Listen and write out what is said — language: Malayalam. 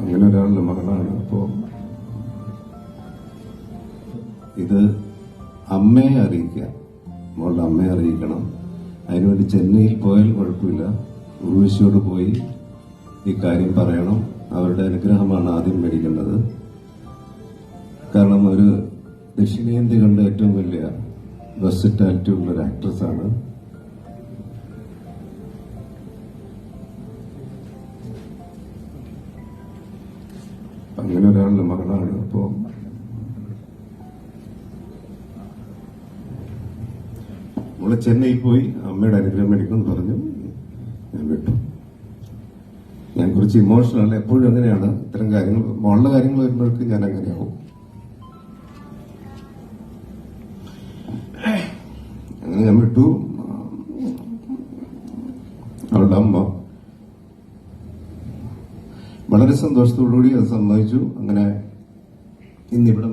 അങ്ങനെ ഒരാളുടെ മകളാണ്. അപ്പോ ഇത് അമ്മയെ അറിയിക്കുക, മോളുടെ അമ്മയെ അറിയിക്കണം. അതിനുവേണ്ടി ചെന്നൈയിൽ പോയാൽ കുഴപ്പമില്ല, ഉർവശിയോട് പോയി ഈ കാര്യം പറയണം. അവരുടെ അനുഗ്രഹമാണ് ആദ്യം മേടിക്കേണ്ടത്. കാരണം ഒരു ദക്ഷിണേന്ത്യ കണ്ട ഏറ്റവും വലിയ വെർസറ്റാലിറ്റി ഉള്ള ഒരു ആക്ട്രസ്സാണ്. അങ്ങനെ ഒരാളുടെ മകളാണ്. അപ്പോ നമ്മള് ചെന്നൈയിൽ പോയി അമ്മയുടെ അനുഗ്രഹം മേടിക്കണം പറഞ്ഞു. ഞാൻ വിട്ടു. ഞാൻ കുറച്ച് ഇമോഷണൽ, എപ്പോഴും അങ്ങനെയാണ്. ഇത്തരം കാര്യങ്ങൾ, മോളുടെ കാര്യങ്ങൾ വരുമ്പോഴേക്ക് ഞാൻ അങ്ങനെയാവും. അങ്ങനെ ഞാൻ വിട്ടു. അവളുടെ അമ്മ വളരെ സന്തോഷത്തോടുകൂടി അത് സമ്മതിച്ചു. അങ്ങനെ ഇന്നിവിടെ